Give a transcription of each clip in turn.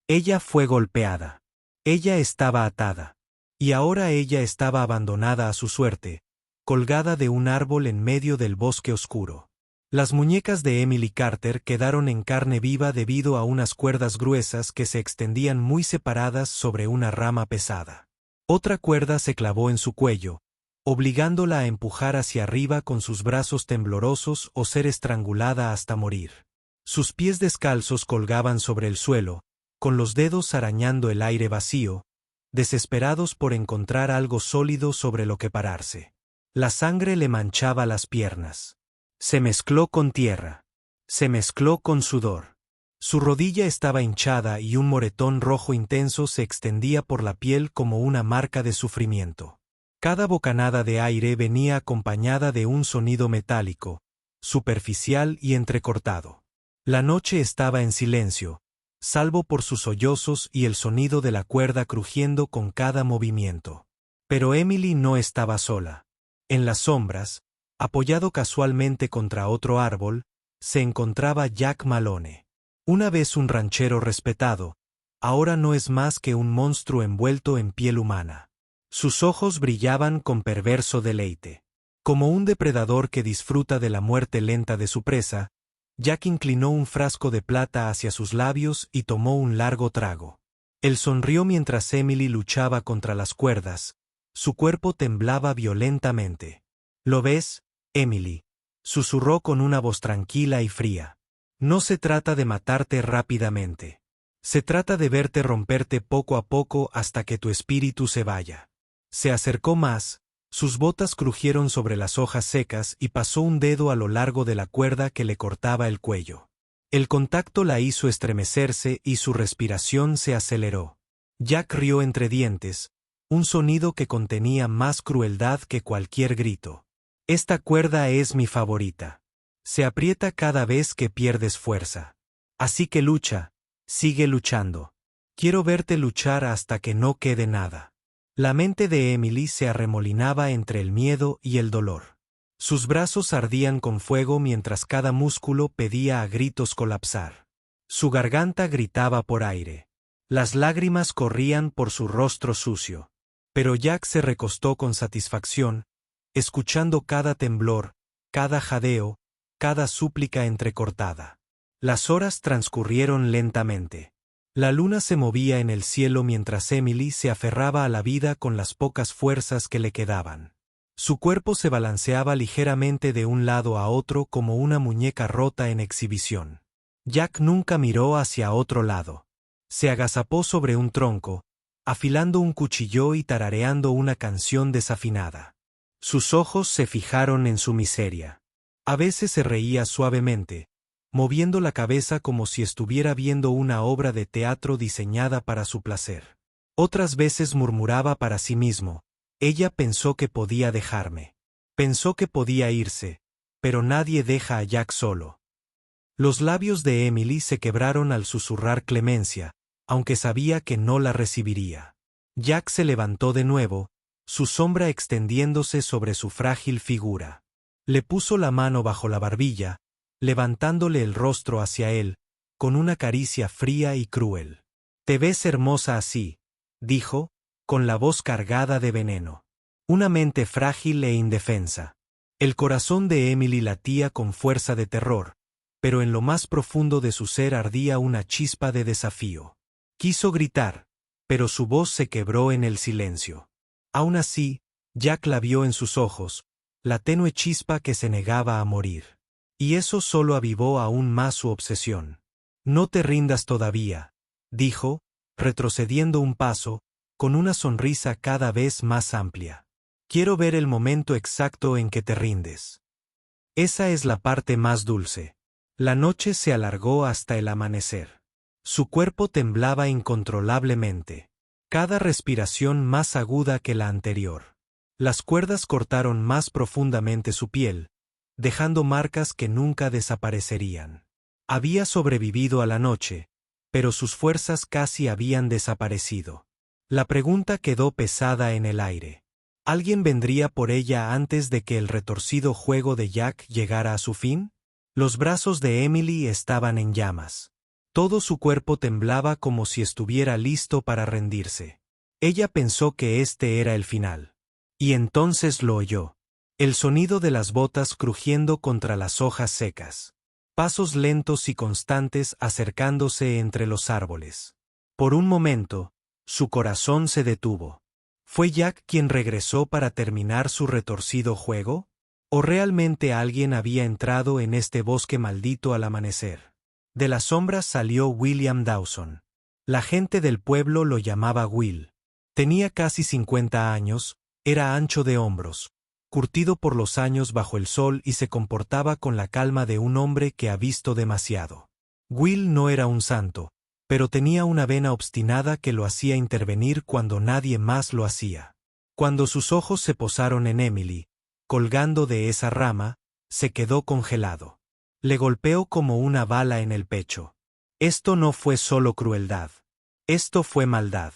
Ella fue golpeada. Ella estaba atada. Y ahora ella estaba abandonada a su suerte, colgada de un árbol en medio del bosque oscuro. Las muñecas de Emily Carter quedaron en carne viva debido a unas cuerdas gruesas que se extendían muy separadas sobre una rama pesada. Otra cuerda se clavó en su cuello, obligándola a empujar hacia arriba con sus brazos temblorosos o ser estrangulada hasta morir. Sus pies descalzos colgaban sobre el suelo, con los dedos arañando el aire vacío, desesperados por encontrar algo sólido sobre lo que pararse. La sangre le manchaba las piernas. Se mezcló con tierra. Se mezcló con sudor. Su rodilla estaba hinchada y un moretón rojo intenso se extendía por la piel como una marca de sufrimiento. Cada bocanada de aire venía acompañada de un sonido metálico, superficial y entrecortado. La noche estaba en silencio, salvo por sus sollozos y el sonido de la cuerda crujiendo con cada movimiento. Pero Emily no estaba sola. En las sombras, apoyado casualmente contra otro árbol, se encontraba Jack Malone. Una vez un ranchero respetado, ahora no es más que un monstruo envuelto en piel humana. Sus ojos brillaban con perverso deleite. Como un depredador que disfruta de la muerte lenta de su presa, Jack inclinó un frasco de plata hacia sus labios y tomó un largo trago. Él sonrió mientras Emily luchaba contra las cuerdas. Su cuerpo temblaba violentamente. «¿Lo ves, Emily?», susurró con una voz tranquila y fría. «No se trata de matarte rápidamente. Se trata de verte romperte poco a poco hasta que tu espíritu se vaya». Se acercó más, sus botas crujieron sobre las hojas secas y pasó un dedo a lo largo de la cuerda que le cortaba el cuello. El contacto la hizo estremecerse y su respiración se aceleró. Jack rió entre dientes, un sonido que contenía más crueldad que cualquier grito. «Esta cuerda es mi favorita. Se aprieta cada vez que pierdes fuerza. Así que lucha, sigue luchando. Quiero verte luchar hasta que no quede nada». La mente de Emily se arremolinaba entre el miedo y el dolor. Sus brazos ardían con fuego mientras cada músculo pedía a gritos colapsar. Su garganta gritaba por aire. Las lágrimas corrían por su rostro sucio. Pero Jack se recostó con satisfacción, escuchando cada temblor, cada jadeo, cada súplica entrecortada. Las horas transcurrieron lentamente. La luna se movía en el cielo mientras Emily se aferraba a la vida con las pocas fuerzas que le quedaban. Su cuerpo se balanceaba ligeramente de un lado a otro como una muñeca rota en exhibición. Jack nunca miró hacia otro lado. Se agazapó sobre un tronco, afilando un cuchillo y tarareando una canción desafinada. Sus ojos se fijaron en su miseria. A veces se reía suavemente, moviendo la cabeza como si estuviera viendo una obra de teatro diseñada para su placer. Otras veces murmuraba para sí mismo: «Ella pensó que podía dejarme. Pensó que podía irse, pero nadie deja a Jack solo». Los labios de Emily se quebraron al susurrar clemencia, aunque sabía que no la recibiría. Jack se levantó de nuevo, su sombra extendiéndose sobre su frágil figura. Le puso la mano bajo la barbilla, levantándole el rostro hacia él, con una caricia fría y cruel. «Te ves hermosa así», dijo, con la voz cargada de veneno. Una mente frágil e indefensa. El corazón de Emily latía con fuerza de terror, pero en lo más profundo de su ser ardía una chispa de desafío. Quiso gritar, pero su voz se quebró en el silencio. Aún así, Jack la vio en sus ojos, la tenue chispa que se negaba a morir. Y eso solo avivó aún más su obsesión. «No te rindas todavía», dijo, retrocediendo un paso, con una sonrisa cada vez más amplia. «Quiero ver el momento exacto en que te rindes. Esa es la parte más dulce». La noche se alargó hasta el amanecer. Su cuerpo temblaba incontrolablemente, cada respiración más aguda que la anterior. Las cuerdas cortaron más profundamente su piel, dejando marcas que nunca desaparecerían. Había sobrevivido a la noche, pero sus fuerzas casi habían desaparecido. La pregunta quedó pesada en el aire. ¿Alguien vendría por ella antes de que el retorcido juego de Jack llegara a su fin? Los brazos de Emily estaban en llamas. Todo su cuerpo temblaba como si estuviera listo para rendirse. Ella pensó que este era el final. Y entonces lo oyó. El sonido de las botas crujiendo contra las hojas secas. Pasos lentos y constantes acercándose entre los árboles. Por un momento, su corazón se detuvo. ¿Fue Jack quien regresó para terminar su retorcido juego? ¿O realmente alguien había entrado en este bosque maldito al amanecer? De las sombras salió William Dawson. La gente del pueblo lo llamaba Will. Tenía casi 50 años, era ancho de hombros, curtido por los años bajo el sol y se comportaba con la calma de un hombre que ha visto demasiado. Will no era un santo, pero tenía una vena obstinada que lo hacía intervenir cuando nadie más lo hacía. Cuando sus ojos se posaron en Emily, colgando de esa rama, se quedó congelado. Le golpeó como una bala en el pecho. Esto no fue solo crueldad. Esto fue maldad.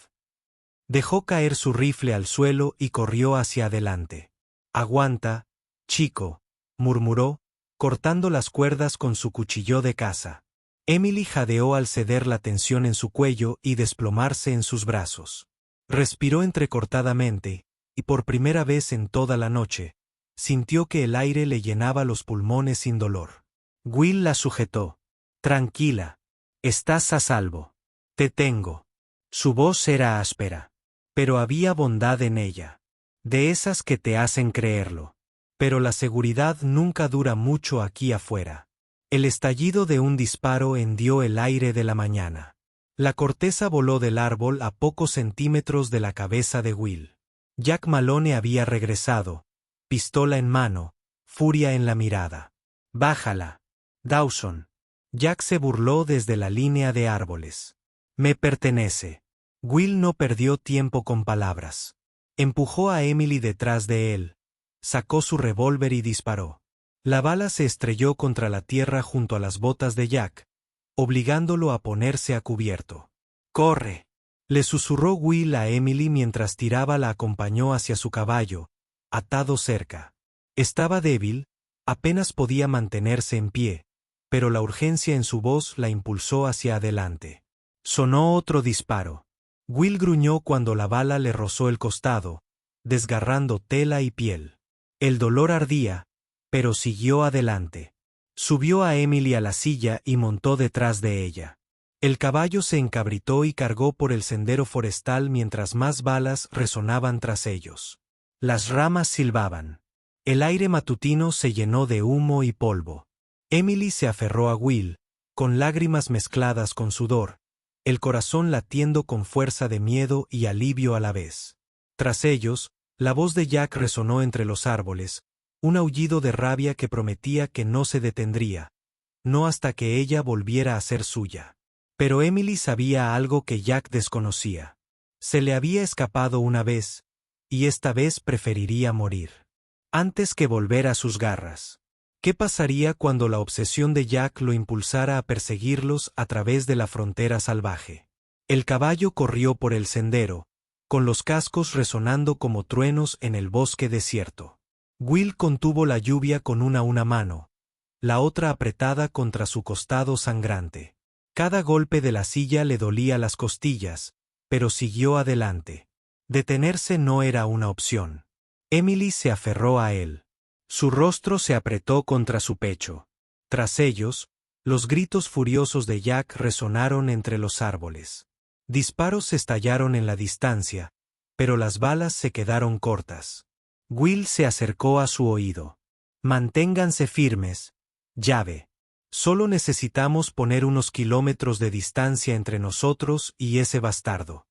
Dejó caer su rifle al suelo y corrió hacia adelante. «Aguanta, chico», murmuró, cortando las cuerdas con su cuchillo de caza. Emily jadeó al ceder la tensión en su cuello y desplomarse en sus brazos. Respiró entrecortadamente, y por primera vez en toda la noche, sintió que el aire le llenaba los pulmones sin dolor. Will la sujetó. «Tranquila. Estás a salvo. Te tengo». Su voz era áspera. Pero había bondad en ella. De esas que te hacen creerlo. Pero la seguridad nunca dura mucho aquí afuera. El estallido de un disparo hendió el aire de la mañana. La corteza voló del árbol a pocos centímetros de la cabeza de Will. Jack Malone había regresado, pistola en mano, furia en la mirada. «Bájala, Dawson». Jack se burló desde la línea de árboles. «Me pertenece». Will no perdió tiempo con palabras. Empujó a Emily detrás de él, sacó su revólver y disparó. La bala se estrelló contra la tierra junto a las botas de Jack, obligándolo a ponerse a cubierto. «¡Corre!», le susurró Will a Emily mientras tiraba la acompañó hacia su caballo, atado cerca. Estaba débil, apenas podía mantenerse en pie, pero la urgencia en su voz la impulsó hacia adelante. Sonó otro disparo. Will gruñó cuando la bala le rozó el costado, desgarrando tela y piel. El dolor ardía, pero siguió adelante. Subió a Emily a la silla y montó detrás de ella. El caballo se encabritó y cargó por el sendero forestal mientras más balas resonaban tras ellos. Las ramas silbaban. El aire matutino se llenó de humo y polvo. Emily se aferró a Will, con lágrimas mezcladas con sudor, el corazón latiendo con fuerza de miedo y alivio a la vez. Tras ellos, la voz de Jack resonó entre los árboles, un aullido de rabia que prometía que no se detendría, no hasta que ella volviera a ser suya. Pero Emily sabía algo que Jack desconocía. Se le había escapado una vez, y esta vez preferiría morir antes que volver a sus garras. ¿Qué pasaría cuando la obsesión de Jack lo impulsara a perseguirlos a través de la frontera salvaje? El caballo corrió por el sendero, con los cascos resonando como truenos en el bosque desierto. Will contuvo la lluvia con una mano, la otra apretada contra su costado sangrante. Cada golpe de la silla le dolía las costillas, pero siguió adelante. Detenerse no era una opción. Emily se aferró a él. Su rostro se apretó contra su pecho. Tras ellos, los gritos furiosos de Jack resonaron entre los árboles. Disparos estallaron en la distancia, pero las balas se quedaron cortas. Will se acercó a su oído. «Manténganse firmes, llave. Solo necesitamos poner unos kilómetros de distancia entre nosotros y ese bastardo».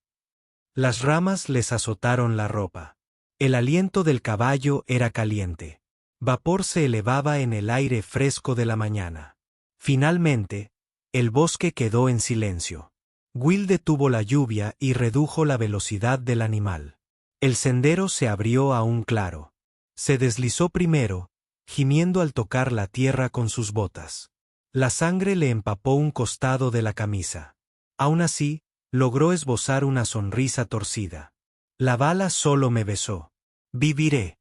Las ramas les azotaron la ropa. El aliento del caballo era caliente. Vapor se elevaba en el aire fresco de la mañana. Finalmente, el bosque quedó en silencio. Will detuvo la lluvia y redujo la velocidad del animal. El sendero se abrió a un claro. Se deslizó primero, gimiendo al tocar la tierra con sus botas. La sangre le empapó un costado de la camisa. Aún así, logró esbozar una sonrisa torcida. «La bala solo me besó. Viviré».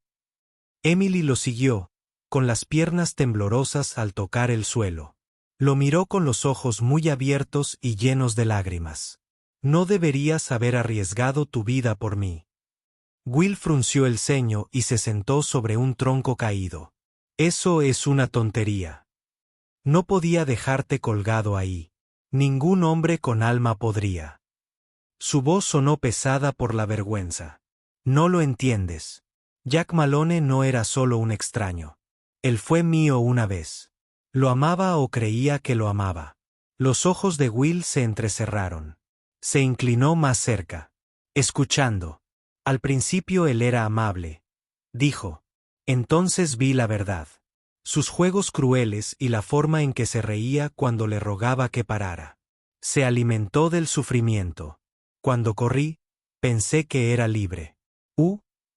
Emily lo siguió, con las piernas temblorosas al tocar el suelo. Lo miró con los ojos muy abiertos y llenos de lágrimas. No deberías haber arriesgado tu vida por mí. Will frunció el ceño y se sentó sobre un tronco caído. Eso es una tontería. No podía dejarte colgado ahí. Ningún hombre con alma podría. Su voz sonó pesada por la vergüenza. No lo entiendes. Jack Malone no era solo un extraño. Él fue mío una vez. ¿Lo amaba o creía que lo amaba? Los ojos de Will se entrecerraron. Se inclinó más cerca. Escuchando. Al principio él era amable. Dijo. Entonces vi la verdad. Sus juegos crueles y la forma en que se reía cuando le rogaba que parara. Se alimentó del sufrimiento. Cuando corrí, pensé que era libre.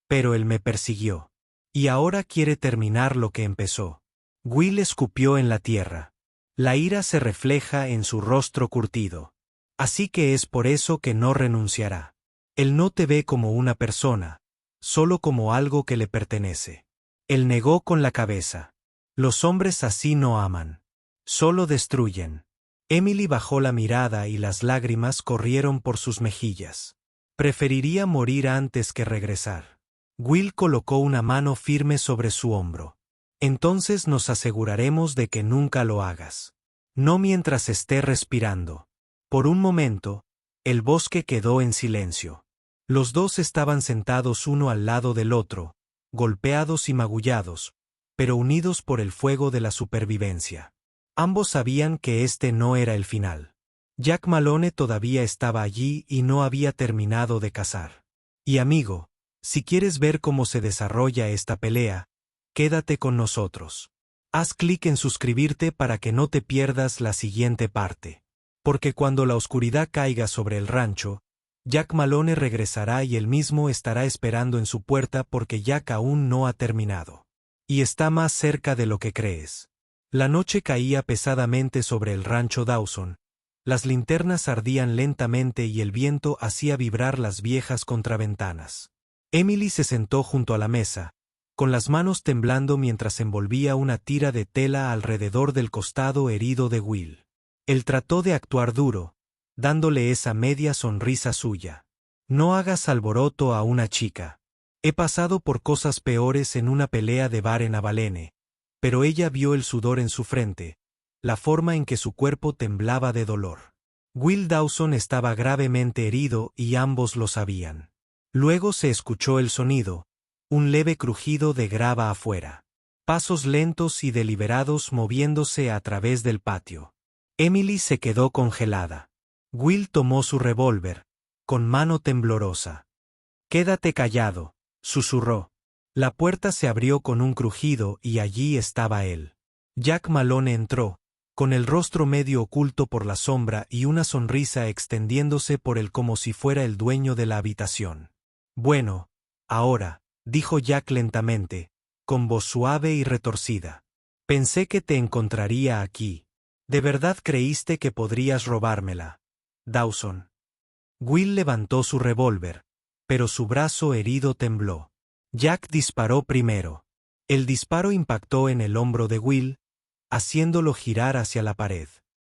Pero él me persiguió. Y ahora quiere terminar lo que empezó. Will escupió en la tierra. La ira se refleja en su rostro curtido. Así que es por eso que no renunciará. Él no te ve como una persona, solo como algo que le pertenece. Él negó con la cabeza. Los hombres así no aman. Solo destruyen. Emily bajó la mirada y las lágrimas corrieron por sus mejillas. Preferiría morir antes que regresar. Will colocó una mano firme sobre su hombro. Entonces nos aseguraremos de que nunca lo hagas. No mientras esté respirando. Por un momento, el bosque quedó en silencio. Los dos estaban sentados uno al lado del otro, golpeados y magullados, pero unidos por el fuego de la supervivencia. Ambos sabían que este no era el final. Jack Malone todavía estaba allí y no había terminado de cazar. Y amigo, si quieres ver cómo se desarrolla esta pelea, quédate con nosotros. Haz clic en suscribirte para que no te pierdas la siguiente parte. Porque cuando la oscuridad caiga sobre el rancho, Jack Malone regresará y él mismo estará esperando en su puerta porque Jack aún no ha terminado. Y está más cerca de lo que crees. La noche caía pesadamente sobre el rancho Dawson. Las linternas ardían lentamente y el viento hacía vibrar las viejas contraventanas. Emily se sentó junto a la mesa, con las manos temblando mientras envolvía una tira de tela alrededor del costado herido de Will. Él trató de actuar duro, dándole esa media sonrisa suya. No hagas alboroto a una chica. He pasado por cosas peores en una pelea de bar en Avalene, pero ella vio el sudor en su frente, la forma en que su cuerpo temblaba de dolor. Will Dawson estaba gravemente herido y ambos lo sabían. Luego se escuchó el sonido, un leve crujido de grava afuera. Pasos lentos y deliberados moviéndose a través del patio. Emily se quedó congelada. Will tomó su revólver, con mano temblorosa. «Quédate callado», susurró. La puerta se abrió con un crujido y allí estaba él. Jack Malone entró, con el rostro medio oculto por la sombra y una sonrisa extendiéndose por él como si fuera el dueño de la habitación. «Bueno, ahora», dijo Jack lentamente, con voz suave y retorcida. «Pensé que te encontraría aquí. ¿De verdad creíste que podrías robármela, Dawson?» Will levantó su revólver, pero su brazo herido tembló. Jack disparó primero. El disparo impactó en el hombro de Will, haciéndolo girar hacia la pared.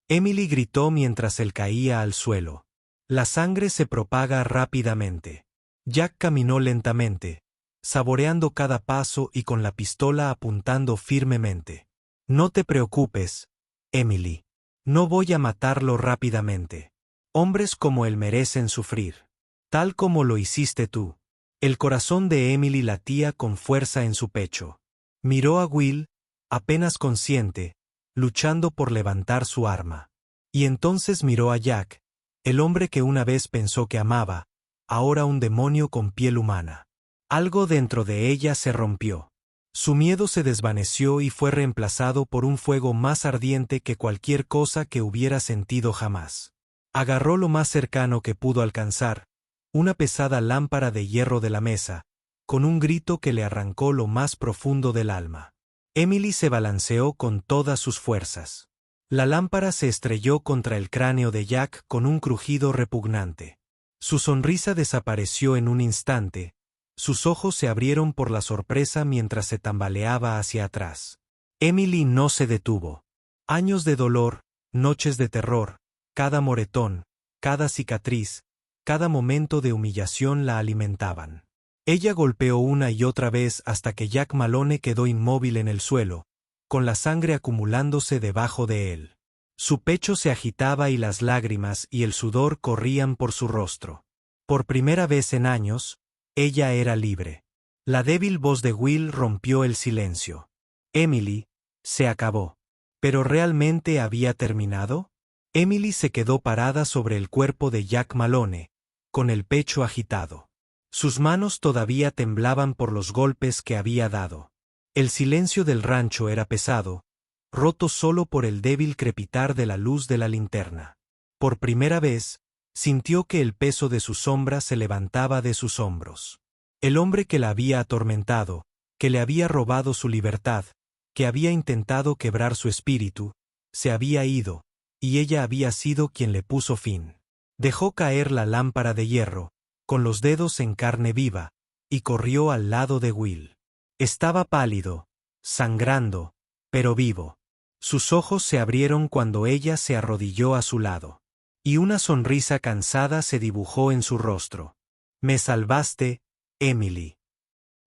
Emily gritó mientras él caía al suelo. La sangre se propaga rápidamente. Jack caminó lentamente, saboreando cada paso y con la pistola apuntando firmemente. «No te preocupes, Emily. No voy a matarlo rápidamente. Hombres como él merecen sufrir. Tal como lo hiciste tú». El corazón de Emily latía con fuerza en su pecho. Miró a Will, apenas consciente, luchando por levantar su arma. Y entonces miró a Jack, el hombre que una vez pensó que amaba, ahora un demonio con piel humana. Algo dentro de ella se rompió. Su miedo se desvaneció y fue reemplazado por un fuego más ardiente que cualquier cosa que hubiera sentido jamás. Agarró lo más cercano que pudo alcanzar, una pesada lámpara de hierro de la mesa, con un grito que le arrancó lo más profundo del alma. Emily se balanceó con todas sus fuerzas. La lámpara se estrelló contra el cráneo de Jack con un crujido repugnante. Su sonrisa desapareció en un instante, sus ojos se abrieron por la sorpresa mientras se tambaleaba hacia atrás. Emily no se detuvo. Años de dolor, noches de terror, cada moretón, cada cicatriz, cada momento de humillación la alimentaban. Ella golpeó una y otra vez hasta que Jack Malone quedó inmóvil en el suelo, con la sangre acumulándose debajo de él. Su pecho se agitaba y las lágrimas y el sudor corrían por su rostro. Por primera vez en años, ella era libre. La débil voz de Will rompió el silencio. Emily, se acabó. ¿Pero realmente había terminado? Emily se quedó parada sobre el cuerpo de Jack Malone, con el pecho agitado. Sus manos todavía temblaban por los golpes que había dado. El silencio del rancho era pesado, roto solo por el débil crepitar de la luz de la linterna. Por primera vez, sintió que el peso de su sombra se levantaba de sus hombros. El hombre que la había atormentado, que le había robado su libertad, que había intentado quebrar su espíritu, se había ido, y ella había sido quien le puso fin. Dejó caer la lámpara de hierro, con los dedos en carne viva, y corrió al lado de Will. Estaba pálido, sangrando, pero vivo. Sus ojos se abrieron cuando ella se arrodilló a su lado. Y una sonrisa cansada se dibujó en su rostro. «Me salvaste, Emily».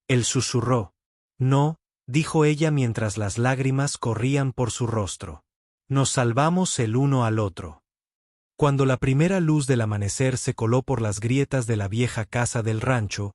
Él susurró. «No», dijo ella mientras las lágrimas corrían por su rostro. «Nos salvamos el uno al otro». Cuando la primera luz del amanecer se coló por las grietas de la vieja casa del rancho,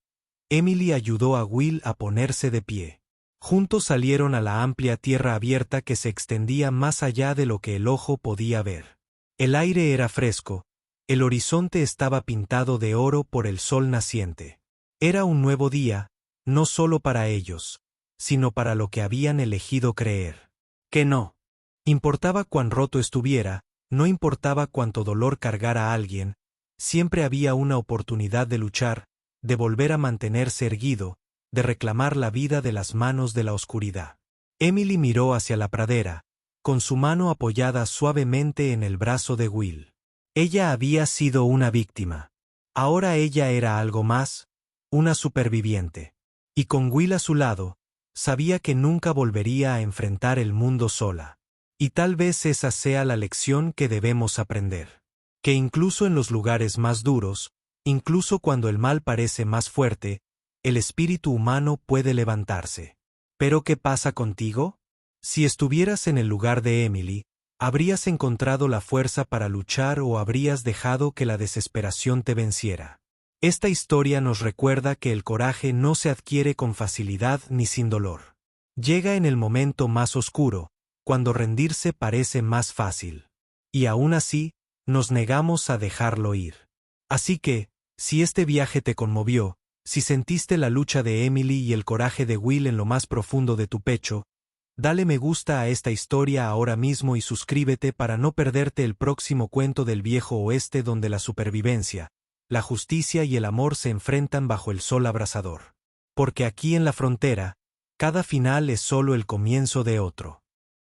Emily ayudó a Will a ponerse de pie. Juntos salieron a la amplia tierra abierta que se extendía más allá de lo que el ojo podía ver. El aire era fresco, el horizonte estaba pintado de oro por el sol naciente. Era un nuevo día, no solo para ellos, sino para lo que habían elegido creer. Que no importaba cuán roto estuviera, no importaba cuánto dolor cargara a alguien, siempre había una oportunidad de luchar, de volver a mantenerse erguido, de reclamar la vida de las manos de la oscuridad. Emily miró hacia la pradera, con su mano apoyada suavemente en el brazo de Will. Ella había sido una víctima. Ahora ella era algo más, una superviviente. Y con Will a su lado, sabía que nunca volvería a enfrentar el mundo sola. Y tal vez esa sea la lección que debemos aprender. Que incluso en los lugares más duros, incluso cuando el mal parece más fuerte, el espíritu humano puede levantarse. ¿Pero qué pasa contigo? Si estuvieras en el lugar de Emily, ¿habrías encontrado la fuerza para luchar o habrías dejado que la desesperación te venciera? Esta historia nos recuerda que el coraje no se adquiere con facilidad ni sin dolor. Llega en el momento más oscuro, cuando rendirse parece más fácil. Y aún así, nos negamos a dejarlo ir. Así que, si este viaje te conmovió, si sentiste la lucha de Emily y el coraje de Will en lo más profundo de tu pecho, dale me gusta a esta historia ahora mismo y suscríbete para no perderte el próximo cuento del viejo oeste donde la supervivencia, la justicia y el amor se enfrentan bajo el sol abrasador. Porque aquí en la frontera, cada final es solo el comienzo de otro.